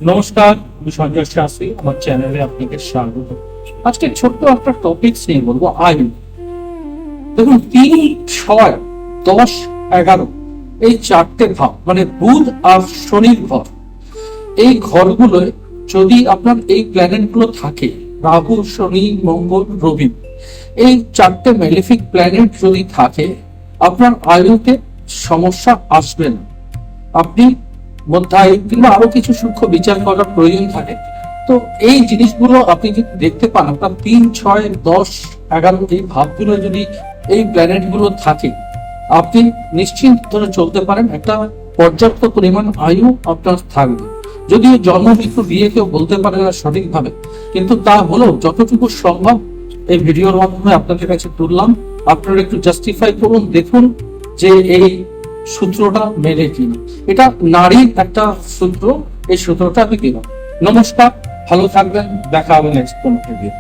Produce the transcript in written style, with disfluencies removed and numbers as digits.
নমস্কার, আমি সঞ্জয় শাস্ত্রী। আমার চ্যানেলে আপনাকে স্বাগত। আজকে ছোট্ট একটা টপিক নিয়ে বলবো, আয়ু। দেখুন, 3, 6, 10, 11 এই চারটে ভাব মানে বুধ আর শনির ঘর। এই ঘরগুলোয় যদি আপনার এই প্ল্যানেট গুলো থাকে, রাহু, শনি, মঙ্গল, রবি, এই চারটে ম্যালেফিক প্ল্যানেট যদি থাকে, আপনার আয়ুতে সমস্যা আসবে না। আপনি মধ্যায়ু কিংবা আরো কিছু সূক্ষ্ম বিচার করার প্রয়োজন থাকে। তো এই জিনিসগুলো আপনি যদি দেখতে পান, আপনার 3, 6, 10, 11 এই ভাবগুলো যদি এই প্ল্যানেট গুলো থাকে, আপনি নিশ্চিন্ত ধরে চলতে পারেন, একটা পর্যাপ্ত পরিমাণ আয়ু আপনার থাকবে। যদিও জন্মমৃত্যু দিয়ে কেউ বলতে পারে না সঠিকভাবে, কিন্তু তা হলেও যতটুকু সম্ভব এই ভিডিওর মাধ্যমে আপনাদের কাছে তুললাম। আপনারা একটু জাস্টিফাই করুন, দেখুন যে এই সূত্রটা মেলে কিনা। এটা নারীর একটা সূত্র, এই সূত্রটা আমি দিলাম। নমস্কার, ভালো থাকবেন, দেখা হবে নেক্সট কোনো ভিডিও।